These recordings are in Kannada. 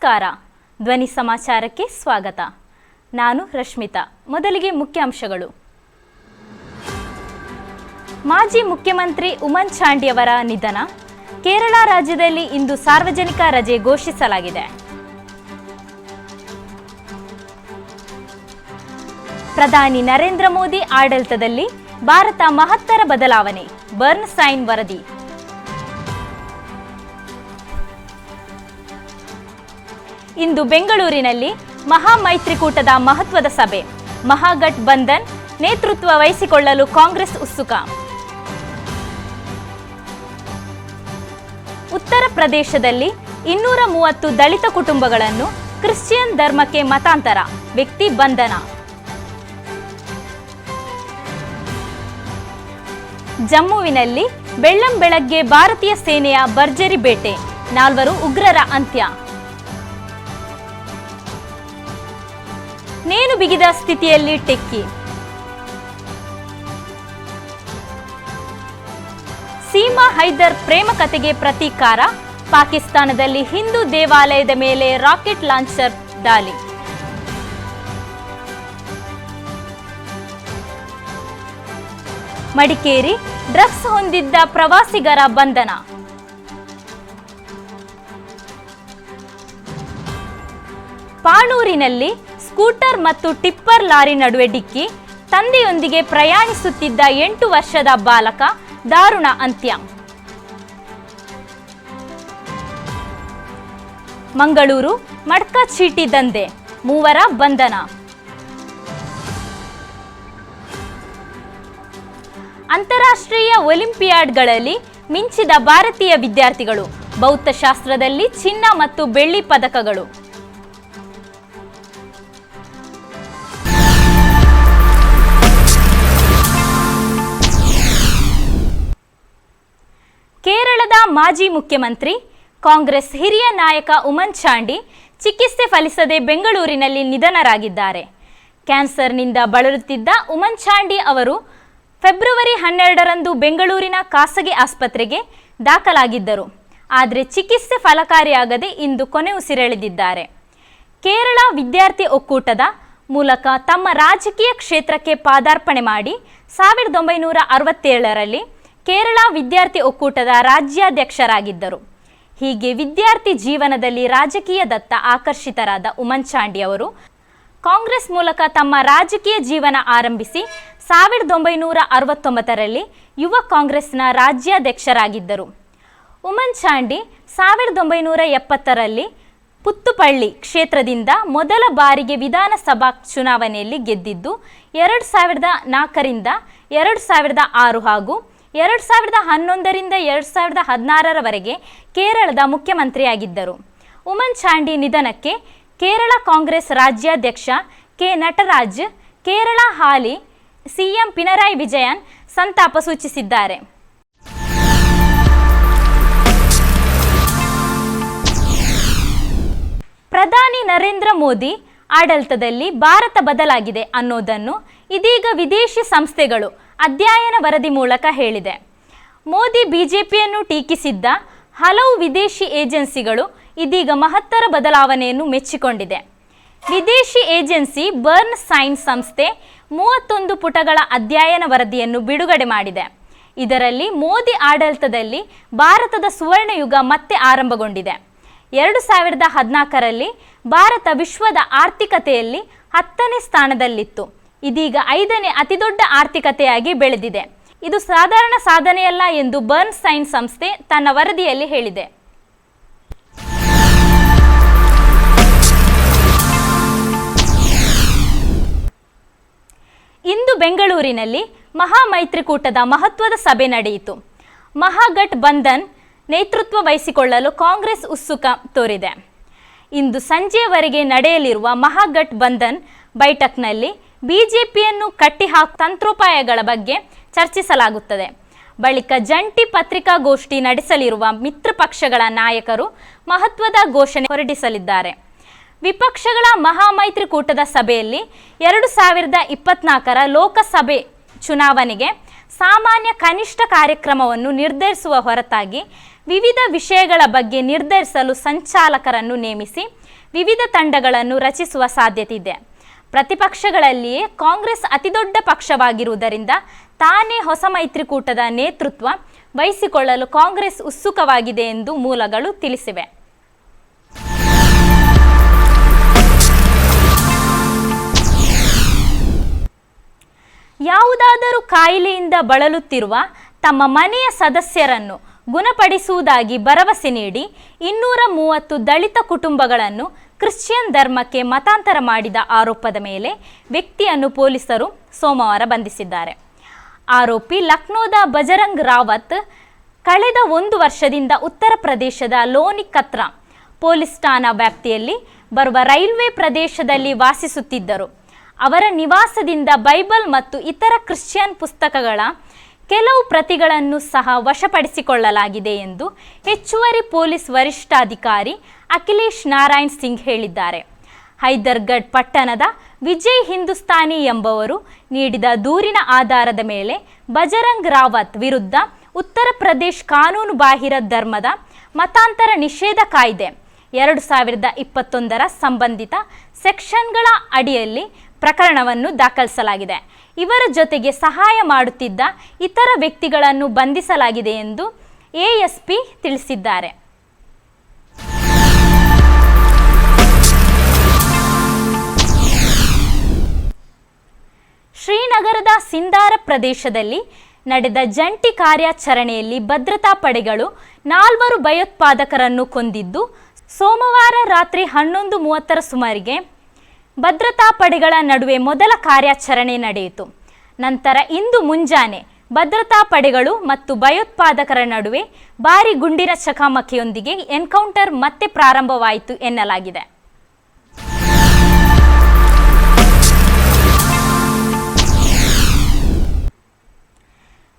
ನಮಸ್ಕಾರ. ಧ್ವನಿ ಸಮಾಚಾರಕ್ಕೆ ಸ್ವಾಗತ. ನಾನು ರಶ್ಮಿತಾ. ಮೊದಲಿಗೆ ಮುಖ್ಯಾಂಶಗಳು. ಮಾಜಿ ಮುಖ್ಯಮಂತ್ರಿ ಉಮ್ಮನ್ ಚಾಂಡಿ ಅವರ ನಿಧನ. ಕೇರಳ ರಾಜ್ಯದಲ್ಲಿ ಇಂದು ಸಾರ್ವಜನಿಕ ರಜೆ ಘೋಷಿಸಲಾಗಿದೆ. ಪ್ರಧಾನಿ ನರೇಂದ್ರ ಮೋದಿ ಆಡಳಿತದಲ್ಲಿ ಭಾರತ ಮಹತ್ತರ ಬದಲಾವಣೆ. ಬರ್ನ್ಸ್ಟೈನ್ ವರದಿ. ಇಂದು ಬೆಂಗಳೂರಿನಲ್ಲಿ ಮಹಾಮೈತ್ರಿಕೂಟದ ಮಹತ್ವದ ಸಭೆ. ಮಹಾಗಠ್ ಬಂಧನ್ ನೇತೃತ್ವ ವಹಿಸಿಕೊಳ್ಳಲು ಕಾಂಗ್ರೆಸ್ ಉತ್ಸುಕ. ಉತ್ತರ ಪ್ರದೇಶದಲ್ಲಿ 230 ದಲಿತ ಕುಟುಂಬಗಳನ್ನು ಕ್ರಿಶ್ಚಿಯನ್ ಧರ್ಮಕ್ಕೆ ಮತಾಂತರ, ವ್ಯಕ್ತಿ ಬಂಧನ. ಜಮ್ಮುವಿನಲ್ಲಿ ಬೆಳ್ಳಂಬೆಳಗ್ಗೆ ಭಾರತೀಯ ಸೇನೆಯ ಭರ್ಜರಿ ಬೇಟೆ, 4 ಉಗ್ರರ ಅಂತ್ಯ. ನೇಣು ಬಿಗಿದ ಸ್ಥಿತಿಯಲ್ಲಿ ಟೆಕ್ಕಿ. ಸೀಮಾ ಹೈದರ್ ಪ್ರೇಮ ಕಥೆಗೆ ಪ್ರತೀಕಾರ. ಪಾಕಿಸ್ತಾನದಲ್ಲಿ ಹಿಂದೂ ದೇವಾಲಯದ ಮೇಲೆ ರಾಕೆಟ್ ಲಾಂಚರ್ ದಾಳಿ. ಮಡಿಕೇರಿ ಡ್ರಗ್ಸ್ ಹೊಂದಿದ್ದ ಪ್ರವಾಸಿಗರ ಬಂಧನ. ಪಾಣೂರಿನಲ್ಲಿ ಸ್ಕೂಟರ್ ಮತ್ತು ಟಿಪ್ಪರ್ ಲಾರಿ ನಡುವೆ ಡಿಕ್ಕಿ. ತಂದೆಯೊಂದಿಗೆ ಪ್ರಯಾಣಿಸುತ್ತಿದ್ದ 8 ವರ್ಷದ ಬಾಲಕ, ದಾರುಣ ಅಂತ್ಯ. ಮಂಗಳೂರು ಮಡ್ಕ ಚೀಟಿ ದಂಧೆ, 3 ಬಂಧನ. ಅಂತಾರಾಷ್ಟ್ರೀಯ ಒಲಿಂಪಿಯಾಡ್ಗಳಲ್ಲಿ ಮಿಂಚಿದ ಭಾರತೀಯ ವಿದ್ಯಾರ್ಥಿಗಳು. ಭೌತಶಾಸ್ತ್ರದಲ್ಲಿ ಚಿನ್ನ ಮತ್ತು ಬೆಳ್ಳಿ ಪದಕಗಳು. ಕೇರಳದ ಮಾಜಿ ಮುಖ್ಯಮಂತ್ರಿ, ಕಾಂಗ್ರೆಸ್ ಹಿರಿಯ ನಾಯಕ ಉಮ್ಮನ್ ಚಾಂಡಿ ಚಿಕಿತ್ಸೆ ಫಲಿಸದೆ ಬೆಂಗಳೂರಿನಲ್ಲಿ ನಿಧನರಾಗಿದ್ದಾರೆ. ಕ್ಯಾನ್ಸರ್ನಿಂದ ಬಳಲುತ್ತಿದ್ದ ಉಮ್ಮನ್ ಚಾಂಡಿ ಅವರು ಫೆಬ್ರವರಿ 12ರಂದು ಬೆಂಗಳೂರಿನ ಖಾಸಗಿ ಆಸ್ಪತ್ರೆಗೆ ದಾಖಲಾಗಿದ್ದರು. ಆದರೆ ಚಿಕಿತ್ಸೆ ಫಲಕಾರಿಯಾಗದೆ ಇಂದು ಕೊನೆಯುಸಿರೆಳೆದಿದ್ದಾರೆ. ಕೇರಳ ವಿದ್ಯಾರ್ಥಿ ಒಕ್ಕೂಟದ ಮೂಲಕ ತಮ್ಮ ರಾಜಕೀಯ ಕ್ಷೇತ್ರಕ್ಕೆ ಪಾದಾರ್ಪಣೆ ಮಾಡಿ 1967ರಲ್ಲಿ ಕೇರಳ ವಿದ್ಯಾರ್ಥಿ ಒಕ್ಕೂಟದ ರಾಜ್ಯಾಧ್ಯಕ್ಷರಾಗಿದ್ದರು. ಹೀಗೆ ವಿದ್ಯಾರ್ಥಿ ಜೀವನದಲ್ಲಿ ರಾಜಕೀಯದತ್ತ ಆಕರ್ಷಿತರಾದ ಉಮ್ಮನ್ ಚಾಂಡಿ ಅವರು ಕಾಂಗ್ರೆಸ್ ಮೂಲಕ ತಮ್ಮ ರಾಜಕೀಯ ಜೀವನ ಆರಂಭಿಸಿ 1969ರಲ್ಲಿ ಯುವ ಕಾಂಗ್ರೆಸ್ನ ರಾಜ್ಯಾಧ್ಯಕ್ಷರಾಗಿದ್ದರು. ಉಮ್ಮನ್ ಚಾಂಡಿ 1970ರಲ್ಲಿ ಪುತ್ತುಪಳ್ಳಿ ಕ್ಷೇತ್ರದಿಂದ ಮೊದಲ ಬಾರಿಗೆ ವಿಧಾನಸಭಾ ಚುನಾವಣೆಯಲ್ಲಿ ಗೆದ್ದಿದ್ದು 2004ರಿಂದ 2006 ಹಾಗೂ 2011ರಿಂದ 2016ರವರೆಗೆ ಕೇರಳದ ಮುಖ್ಯಮಂತ್ರಿಯಾಗಿದ್ದರು. ಉಮ್ಮನ್ ಚಾಂಡಿ ನಿಧನಕ್ಕೆ ಕೇರಳ ಕಾಂಗ್ರೆಸ್ ರಾಜ್ಯಾಧ್ಯಕ್ಷ ಕೆ ನಟರಾಜ್, ಕೇರಳ ಹಾಲಿ ಸಿಎಂ ಪಿನರಾಯಿ ವಿಜಯನ್ ಸಂತಾಪ ಸೂಚಿಸಿದ್ದಾರೆ. ಪ್ರಧಾನಿ ನರೇಂದ್ರ ಮೋದಿ ಆಡಳಿತದಲ್ಲಿ ಭಾರತ ಬದಲಾಗಿದೆ ಅನ್ನೋದನ್ನು ಇದೀಗ ವಿದೇಶಿ ಸಂಸ್ಥೆಗಳು ಅಧ್ಯಯನ ವರದಿ ಮೂಲಕ ಹೇಳಿದೆ. ಮೋದಿ ಬಿಜೆಪಿಯನ್ನು ಟೀಕಿಸಿದ್ದ ಹಲವು ವಿದೇಶಿ ಏಜೆನ್ಸಿಗಳು ಇದೀಗ ಮಹತ್ತರ ಬದಲಾವಣೆಯನ್ನು ಮೆಚ್ಚಿಕೊಂಡಿದೆ. ವಿದೇಶಿ ಏಜೆನ್ಸಿ ಬರ್ನ್ಸ್ಟೈನ್ ಸಂಸ್ಥೆ 31 ಪುಟಗಳ ಅಧ್ಯಯನ ವರದಿಯನ್ನು ಬಿಡುಗಡೆ ಮಾಡಿದೆ. ಇದರಲ್ಲಿ ಮೋದಿ ಆಡಳಿತದಲ್ಲಿ ಭಾರತದ ಸುವರ್ಣಯುಗ ಮತ್ತೆ ಆರಂಭಗೊಂಡಿದೆ. 2014ರಲ್ಲಿ ಭಾರತ ವಿಶ್ವದ ಆರ್ಥಿಕತೆಯಲ್ಲಿ 10ನೇ ಸ್ಥಾನದಲ್ಲಿತ್ತು. ಇದೀಗ 5ನೇ ಅತಿದೊಡ್ಡ ಆರ್ಥಿಕತೆಯಾಗಿ ಬೆಳೆದಿದೆ. ಇದು ಸಾಧಾರಣ ಸಾಧನೆಯಲ್ಲ ಎಂದು ಬರ್ನ್ಸ್ಟೈನ್ ಸಂಸ್ಥೆ ತನ್ನ ವರದಿಯಲ್ಲಿ ಹೇಳಿದೆ. ಇಂದು ಬೆಂಗಳೂರಿನಲ್ಲಿ ಮಹಾಮೈತ್ರಿಕೂಟದ ಮಹತ್ವದ ಸಭೆ ನಡೆಯಿತು. ಮಹಾಗಠ್ ಬಂಧನ್ ನೇತೃತ್ವ ವಹಿಸಿಕೊಳ್ಳಲು ಕಾಂಗ್ರೆಸ್ ಉತ್ಸುಕ ತೋರಿದೆ. ಇಂದು ಸಂಜೆಯವರೆಗೆ ನಡೆಯಲಿರುವ ಮಹಾಗಠ್ ಬಂಧನ್ ಬೈಠಕ್ನಲ್ಲಿ ಬಿಜೆಪಿಯನ್ನು ಕಟ್ಟಿಹಾಕುವ ತಂತ್ರೋಪಾಯಗಳ ಬಗ್ಗೆ ಚರ್ಚಿಸಲಾಗುತ್ತದೆ. ಬಳಿಕ ಜಂಟಿ ಪತ್ರಿಕಾಗೋಷ್ಠಿ ನಡೆಸಲಿರುವ ಮಿತ್ರ ಪಕ್ಷಗಳ ನಾಯಕರು ಮಹತ್ವದ ಘೋಷಣೆ ಹೊರಡಿಸಲಿದ್ದಾರೆ. ವಿಪಕ್ಷಗಳ ಮಹಾಮೈತ್ರಿಕೂಟದ ಸಭೆಯಲ್ಲಿ 2024ರ ಲೋಕಸಭೆ ಚುನಾವಣೆಗೆ ಸಾಮಾನ್ಯ ಕನಿಷ್ಠ ಕಾರ್ಯಕ್ರಮವನ್ನು ನಿರ್ಧರಿಸುವ ಹೊರತಾಗಿ ವಿವಿಧ ವಿಷಯಗಳ ಬಗ್ಗೆ ನಿರ್ಧರಿಸಲು ಸಂಚಾಲಕರನ್ನು ನೇಮಿಸಿ ವಿವಿಧ ತಂಡಗಳನ್ನು ರಚಿಸುವ ಸಾಧ್ಯತೆ ಇದೆ. ಪ್ರತಿಪಕ್ಷಗಳಲ್ಲಿಯೇ ಕಾಂಗ್ರೆಸ್ ಅತಿದೊಡ್ಡ ಪಕ್ಷವಾಗಿರುವುದರಿಂದ ತಾನೇ ಹೊಸ ಮೈತ್ರಿಕೂಟದ ನೇತೃತ್ವ ವಹಿಸಿಕೊಳ್ಳಲು ಕಾಂಗ್ರೆಸ್ ಉತ್ಸುಕವಾಗಿದೆ ಎಂದು ಮೂಲಗಳು ತಿಳಿಸಿವೆ. ಯಾವುದಾದರೂ ಕಾಯಿಲೆಯಿಂದ ಬಳಲುತ್ತಿರುವ ತಮ್ಮ ಮನೆಯ ಸದಸ್ಯರನ್ನು ಗುಣಪಡಿಸುವುದಾಗಿ ಭರವಸೆ ನೀಡಿ 230 ದಲಿತ ಕುಟುಂಬಗಳನ್ನು ಕ್ರಿಶ್ಚಿಯನ್ ಧರ್ಮಕ್ಕೆ ಮತಾಂತರ ಮಾಡಿದ ಆರೋಪದ ಮೇಲೆ ವ್ಯಕ್ತಿಯನ್ನು ಪೊಲೀಸರು ಸೋಮವಾರ ಬಂಧಿಸಿದ್ದಾರೆ. ಆರೋಪಿ ಲಕ್ನೋದ ಬಜರಂಗ್ ರಾವತ್ ಕಳೆದ 1 ವರ್ಷದಿಂದ ಉತ್ತರ ಪ್ರದೇಶದ ಲೋನಿ ಕತ್ರಾ ಪೊಲೀಸ್ ಠಾಣಾ ವ್ಯಾಪ್ತಿಯಲ್ಲಿ ಬರುವ ರೈಲ್ವೆ ಪ್ರದೇಶದಲ್ಲಿ ವಾಸಿಸುತ್ತಿದ್ದರು. ಅವರ ನಿವಾಸದಿಂದ ಬೈಬಲ್ ಮತ್ತು ಇತರ ಕ್ರಿಶ್ಚಿಯನ್ ಪುಸ್ತಕಗಳ ಕೆಲವು ಪ್ರತಿಗಳನ್ನು ಸಹ ವಶಪಡಿಸಿಕೊಳ್ಳಲಾಗಿದೆ ಎಂದು ಹೆಚ್ಚುವರಿ ಪೊಲೀಸ್ ವರಿಷ್ಠಾಧಿಕಾರಿ ಅಖಿಲೇಶ್ ನಾರಾಯಣ್ ಸಿಂಗ್ ಹೇಳಿದ್ದಾರೆ. ಹೈದರ್ಗಢ್ ಪಟ್ಟಣದ ವಿಜಯ್ ಹಿಂದೂಸ್ತಾನಿ ಎಂಬುವರು ನೀಡಿದ ದೂರಿನ ಆಧಾರದ ಮೇಲೆ ಬಜರಂಗ್ ರಾವತ್ ವಿರುದ್ಧ ಉತ್ತರ ಪ್ರದೇಶ್ ಕಾನೂನು ಬಾಹಿರ ಧರ್ಮದ ಮತಾಂತರ ನಿಷೇಧ ಕಾಯ್ದೆ 2021ರ ಸಂಬಂಧಿತ ಸೆಕ್ಷನ್ಗಳ ಅಡಿಯಲ್ಲಿ ಪ್ರಕರಣವನ್ನು ದಾಖಲಿಸಲಾಗಿದೆ. ಇವರ ಜೊತೆಗೆ ಸಹಾಯ ಮಾಡುತ್ತಿದ್ದ ಇತರ ವ್ಯಕ್ತಿಗಳನ್ನು ಬಂಧಿಸಲಾಗಿದೆ ಎಂದು ಎಎಸ್ಪಿ ತಿಳಿಸಿದ್ದಾರೆ. ಶ್ರೀನಗರದ ಸಿಂಧಾರ ಪ್ರದೇಶದಲ್ಲಿ ನಡೆದ ಜಂಟಿ ಕಾರ್ಯಾಚರಣೆಯಲ್ಲಿ ಭದ್ರತಾ ಪಡೆಗಳು 4 ಭಯೋತ್ಪಾದಕರನ್ನು ಕೊಂದಿದ್ದು, ಸೋಮವಾರ ರಾತ್ರಿ 11:30 ಸುಮಾರಿಗೆ ಭದ್ರತಾ ಪಡೆಗಳ ನಡುವೆ ಮೊದಲ ಕಾರ್ಯಾಚರಣೆ ನಡೆಯಿತು. ನಂತರ ಇಂದು ಮುಂಜಾನೆ ಭದ್ರತಾ ಪಡೆಗಳು ಮತ್ತು ಭಯೋತ್ಪಾದಕರ ನಡುವೆ ಭಾರೀ ಗುಂಡಿನ ಚಕಮಕಿಯೊಂದಿಗೆ ಎನ್ಕೌಂಟರ್ ಮತ್ತೆ ಪ್ರಾರಂಭವಾಯಿತು ಎನ್ನಲಾಗಿದೆ.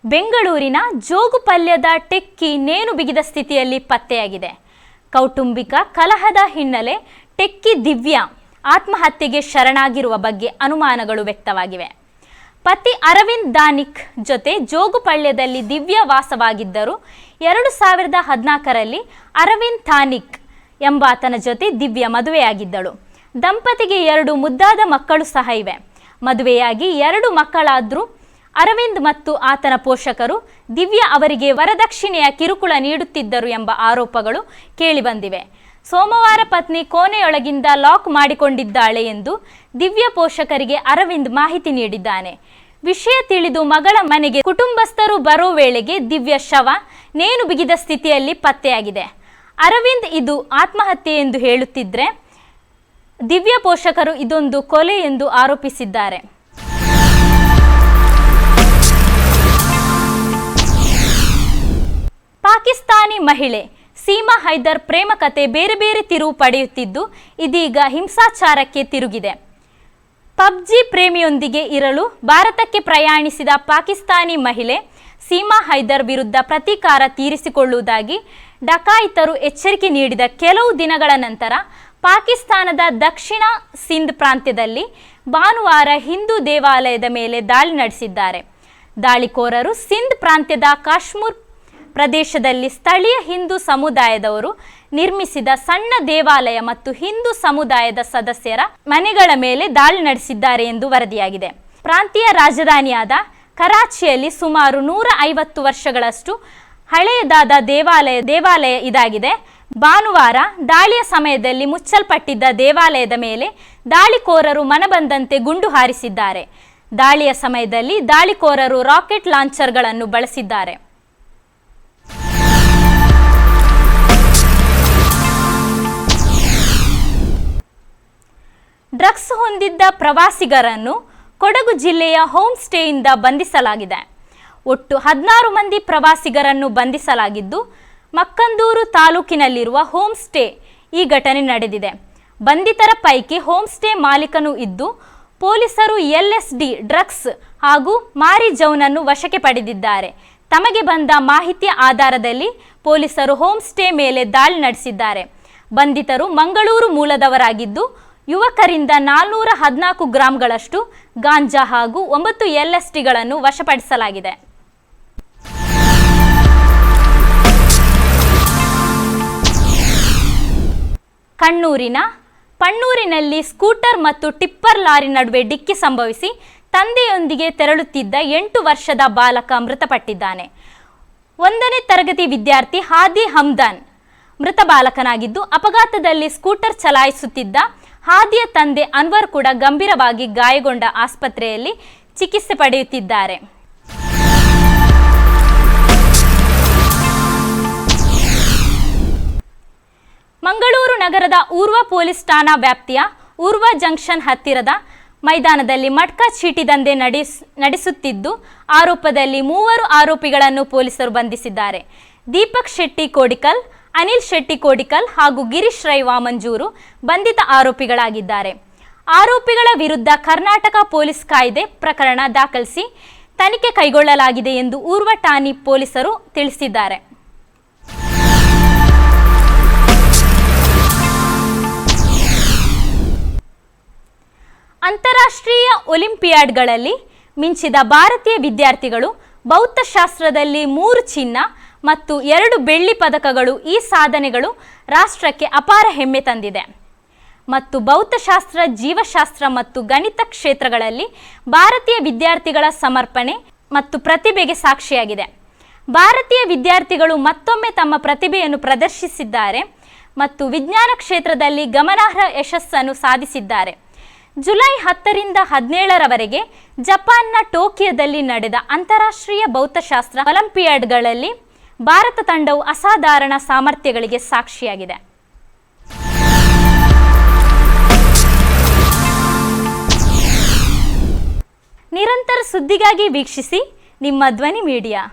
ಬೆಂಗಳೂರಿನ ಜೋಗುಪಾಳ್ಯದ ಟೆಕ್ಕಿ ನೇಣು ಬಿಗಿದ ಸ್ಥಿತಿಯಲ್ಲಿ ಪತ್ತೆಯಾಗಿದೆ. ಕೌಟುಂಬಿಕ ಕಲಹದ ಹಿನ್ನೆಲೆ ಟೆಕ್ಕಿ ದಿವ್ಯಾ ಆತ್ಮಹತ್ಯೆಗೆ ಶರಣಾಗಿರುವ ಬಗ್ಗೆ ಅನುಮಾನಗಳು ವ್ಯಕ್ತವಾಗಿವೆ. ಪತಿ ಅರವಿಂದ್ ದಾನಿಕ್ ಜೊತೆ ಜೋಗುಪಾಳ್ಯದಲ್ಲಿ ದಿವ್ಯಾ ವಾಸವಾಗಿದ್ದರು. 2014ರಲ್ಲಿ ಅರವಿಂದ್ ಥಾನಿಕ್ ಎಂಬಾತನ ಜೊತೆ ದಿವ್ಯಾ ಮದುವೆಯಾಗಿದ್ದಳು. ದಂಪತಿಗೆ 2 ಮುದ್ದಾದ ಮಕ್ಕಳು ಸಹ ಇವೆ. ಮದುವೆಯಾಗಿ 2 ಮಕ್ಕಳಾದರೂ ಅರವಿಂದ್ ಮತ್ತು ಆತನ ಪೋಷಕರು ದಿವ್ಯಾ ಅವರಿಗೆ ವರದಕ್ಷಿಣೆಯ ಕಿರುಕುಳ ನೀಡುತ್ತಿದ್ದರು ಎಂಬ ಆರೋಪಗಳು ಕೇಳಿಬಂದಿವೆ. ಸೋಮವಾರ ಪತ್ನಿ ಕೋಣೆಯೊಳಗಿಂದ ಲಾಕ್ ಮಾಡಿಕೊಂಡಿದ್ದಾಳೆ ಎಂದು ದಿವ್ಯಾ ಪೋಷಕರಿಗೆ ಅರವಿಂದ್ ಮಾಹಿತಿ ನೀಡಿದ್ದಾನೆ. ವಿಷಯ ತಿಳಿದು ಮಗಳ ಮನೆಗೆ ಕುಟುಂಬಸ್ಥರು ಬರೋ ವೇಳೆಗೆ ದಿವ್ಯಾ ಶವ ನೇಣು ಬಿಗಿದ ಸ್ಥಿತಿಯಲ್ಲಿ ಪತ್ತೆಯಾಗಿದೆ. ಅರವಿಂದ್ ಇದು ಆತ್ಮಹತ್ಯೆ ಎಂದು ಹೇಳುತ್ತಿದ್ದರೆ ದಿವ್ಯಾ ಪೋಷಕರು ಇದೊಂದು ಕೊಲೆ ಎಂದು ಆರೋಪಿಸಿದ್ದಾರೆ. ಪಾಕಿಸ್ತಾನಿ ಮಹಿಳೆ ಸೀಮಾ ಹೈದರ್ ಪ್ರೇಮ ಕತೆ ಬೇರೆ ಬೇರೆ ತಿರುವು ಪಡೆಯುತ್ತಿದ್ದು, ಇದೀಗ ಹಿಂಸಾಚಾರಕ್ಕೆ ತಿರುಗಿದೆ. ಪಬ್ಜಿ ಪ್ರೇಮಿಯೊಂದಿಗೆ ಇರಲು ಭಾರತಕ್ಕೆ ಪ್ರಯಾಣಿಸಿದ ಪಾಕಿಸ್ತಾನಿ ಮಹಿಳೆ ಸೀಮಾ ಹೈದರ್ ವಿರುದ್ಧ ಪ್ರತೀಕಾರ ತೀರಿಸಿಕೊಳ್ಳುವುದಾಗಿ ಡಕಾಯಿತರು ಎಚ್ಚರಿಕೆ ನೀಡಿದ ಕೆಲವು ದಿನಗಳ ನಂತರ ಪಾಕಿಸ್ತಾನದ ದಕ್ಷಿಣ ಸಿಂಧ್ ಪ್ರಾಂತ್ಯದಲ್ಲಿ ಭಾನುವಾರ ಹಿಂದೂ ದೇವಾಲಯದ ಮೇಲೆ ದಾಳಿ ನಡೆಸಿದ್ದಾರೆ. ದಾಳಿಕೋರರು ಸಿಂಧ್ ಪ್ರಾಂತ್ಯದ ಕಾಶ್ಮೀರ್ ಪ್ರದೇಶದಲ್ಲಿ ಸ್ಥಳೀಯ ಹಿಂದೂ ಸಮುದಾಯದವರು ನಿರ್ಮಿಸಿದ ಸಣ್ಣ ದೇವಾಲಯ ಮತ್ತು ಹಿಂದೂ ಸಮುದಾಯದ ಸದಸ್ಯರ ಮನೆಗಳ ಮೇಲೆ ದಾಳಿ ನಡೆಸಿದ್ದಾರೆ ಎಂದು ವರದಿಯಾಗಿದೆ. ಪ್ರಾಂತೀಯ ರಾಜಧಾನಿಯಾದ ಕರಾಚಿಯಲ್ಲಿ ಸುಮಾರು 150 ವರ್ಷಗಳಷ್ಟು ಹಳೆಯದಾದ ದೇವಾಲಯ ಇದಾಗಿದೆ. ಭಾನುವಾರ ದಾಳಿಯ ಸಮಯದಲ್ಲಿ ಮುಚ್ಚಲ್ಪಟ್ಟಿದ್ದ ದೇವಾಲಯದ ಮೇಲೆ ದಾಳಿಕೋರರು ಮನಬಂದಂತೆ ಗುಂಡು ಹಾರಿಸಿದ್ದಾರೆ. ದಾಳಿಯ ಸಮಯದಲ್ಲಿ ದಾಳಿಕೋರರು ರಾಕೆಟ್ ಲಾಂಚರ್ಗಳನ್ನು ಬಳಸಿದ್ದಾರೆ. ಡ್ರಗ್ಸ್ ಹೊಂದಿದ್ದ ಪ್ರವಾಸಿಗರನ್ನು ಕೊಡಗು ಜಿಲ್ಲೆಯ ಹೋಮ್ ಸ್ಟೇಯಿಂದ ಬಂಧಿಸಲಾಗಿದೆ. ಒಟ್ಟು 16 ಮಂದಿ ಪ್ರವಾಸಿಗರನ್ನು ಬಂಧಿಸಲಾಗಿದ್ದು, ಮಕ್ಕಂದೂರು ತಾಲೂಕಿನಲ್ಲಿರುವ ಹೋಮ್ ಸ್ಟೇ ಈ ಘಟನೆ ನಡೆದಿದೆ. ಬಂಧಿತರ ಪೈಕಿ ಹೋಮ್ ಸ್ಟೇ ಮಾಲೀಕನೂ ಇದ್ದು, ಪೊಲೀಸರು LSD ಡ್ರಗ್ಸ್ ಹಾಗೂ ಮಾರಿ ಜೌನನ್ನು ವಶಕ್ಕೆ ಪಡೆದಿದ್ದಾರೆ. ತಮಗೆ ಬಂದ ಮಾಹಿತಿಯ ಆಧಾರದಲ್ಲಿ ಪೊಲೀಸರು ಹೋಮ್ ಸ್ಟೇ ಮೇಲೆ ದಾಳಿ ನಡೆಸಿದ್ದಾರೆ. ಬಂಧಿತರು ಮಂಗಳೂರು ಮೂಲದವರಾಗಿದ್ದು, ಯುವಕರಿಂದ 414 ಗ್ರಾಂಗಳಷ್ಟು ಗಾಂಜಾ ಹಾಗೂ 9 LSDಗಳನ್ನು ವಶಪಡಿಸಲಾಗಿದೆ. ಕಣ್ಣೂರಿನ ಪಣ್ಣೂರಿನಲ್ಲಿ ಸ್ಕೂಟರ್ ಮತ್ತು ಟಿಪ್ಪರ್ ಲಾರಿ ನಡುವೆ ಡಿಕ್ಕಿ ಸಂಭವಿಸಿ ತಂದೆಯೊಂದಿಗೆ ತೆರಳುತ್ತಿದ್ದ 8 ವರ್ಷದ ಬಾಲಕ ಮೃತಪಟ್ಟಿದ್ದಾನೆ. 1ನೇ ತರಗತಿ ವಿದ್ಯಾರ್ಥಿ ಹಾದಿ ಹಮ್ದಾನ್ ಮೃತ ಬಾಲಕನಾಗಿದ್ದು, ಅಪಘಾತದಲ್ಲಿ ಸ್ಕೂಟರ್ ಚಲಾಯಿಸುತ್ತಿದ್ದ ಹಾದಿಯ ತಂದೆ ಅನ್ವರ್ ಕೂಡ ಗಂಭೀರವಾಗಿ ಗಾಯಗೊಂಡ ಆಸ್ಪತ್ರೆಯಲ್ಲಿ ಚಿಕಿತ್ಸೆ ಪಡೆಯುತ್ತಿದ್ದಾರೆ. ಮಂಗಳೂರು ನಗರದ ಊರ್ವ ಪೊಲೀಸ್ ಠಾಣಾ ವ್ಯಾಪ್ತಿಯ ಊರ್ವ ಜಂಕ್ಷನ್ ಹತ್ತಿರದ ಮೈದಾನದಲ್ಲಿ ಮಟ್ಕಾ ಚೀಟಿ ದಂಧೆ ನಡೆಸುತ್ತಿದ್ದು ಆರೋಪದಲ್ಲಿ 3 ಆರೋಪಿಗಳನ್ನು ಪೊಲೀಸರು ಬಂಧಿಸಿದ್ದಾರೆ. ದೀಪಕ್ ಶೆಟ್ಟಿ ಕೋಡಿಕಲ್, ಅನಿಲ್ ಶೆಟ್ಟಿ ಕೋಡಿಕಲ್ ಹಾಗೂ ಗಿರೀಶ್ ರೈ ವಾಮಂಜೂರು ಬಂಧಿತ ಆರೋಪಿಗಳಾಗಿದ್ದಾರೆ. ಆರೋಪಿಗಳ ವಿರುದ್ಧ ಕರ್ನಾಟಕ ಪೊಲೀಸ್ ಕಾಯ್ದೆ ಪ್ರಕರಣ ದಾಖಲಿಸಿ ತನಿಖೆ ಕೈಗೊಳ್ಳಲಾಗಿದೆ ಎಂದು ಊರ್ವ ಠಾಣೆ ಪೊಲೀಸರು ತಿಳಿಸಿದ್ದಾರೆ. ಅಂತಾರಾಷ್ಟ್ರೀಯ ಒಲಿಂಪಿಯಾಡ್ಗಳಲ್ಲಿ ಮಿಂಚಿದ ಭಾರತೀಯ ವಿದ್ಯಾರ್ಥಿಗಳು ಭೌತಶಾಸ್ತ್ರದಲ್ಲಿ 3 ಚಿನ್ನ ಮತ್ತು 2 ಬೆಳ್ಳಿ ಪದಕಗಳು. ಈ ಸಾಧನೆಗಳು ರಾಷ್ಟ್ರಕ್ಕೆ ಅಪಾರ ಹೆಮ್ಮೆ ತಂದಿದೆ ಮತ್ತು ಭೌತಶಾಸ್ತ್ರ, ಜೀವಶಾಸ್ತ್ರ ಮತ್ತು ಗಣಿತ ಕ್ಷೇತ್ರಗಳಲ್ಲಿ ಭಾರತೀಯ ವಿದ್ಯಾರ್ಥಿಗಳ ಸಮರ್ಪಣೆ ಮತ್ತು ಪ್ರತಿಭೆಗೆ ಸಾಕ್ಷಿಯಾಗಿದೆ. ಭಾರತೀಯ ವಿದ್ಯಾರ್ಥಿಗಳು ಮತ್ತೊಮ್ಮೆ ತಮ್ಮ ಪ್ರತಿಭೆಯನ್ನು ಪ್ರದರ್ಶಿಸಿದ್ದಾರೆ ಮತ್ತು ವಿಜ್ಞಾನ ಕ್ಷೇತ್ರದಲ್ಲಿ ಗಮನಾರ್ಹ ಯಶಸ್ಸನ್ನು ಸಾಧಿಸಿದ್ದಾರೆ. ಜುಲೈ 10ರಿಂದ 17ರವರೆಗೆ ಜಪಾನ್ನ ಟೋಕಿಯೋದಲ್ಲಿ ನಡೆದ ಅಂತಾರಾಷ್ಟ್ರೀಯ ಭೌತಶಾಸ್ತ್ರ ಒಲಿಂಪಿಯಾಡ್ಗಳಲ್ಲಿ ಭಾರತ ತಂಡವು ಅಸಾಧಾರಣ ಸಾಮರ್ಥ್ಯಗಳಿಗೆ ಸಾಕ್ಷಿಯಾಗಿದೆ. ನಿರಂತರ ಸುದ್ದಿಗಾಗಿ ವೀಕ್ಷಿಸಿ ನಿಮ್ಮ ಧ್ವನಿ ಮೀಡಿಯಾ.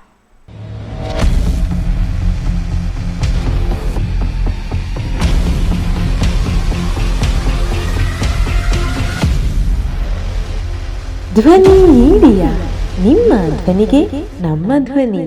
ಧ್ವನಿ ಮೀಡಿಯಾ, ನಿಮ್ಮ ಧ್ವನಿಗೆ ನಮ್ಮ ಧ್ವನಿ.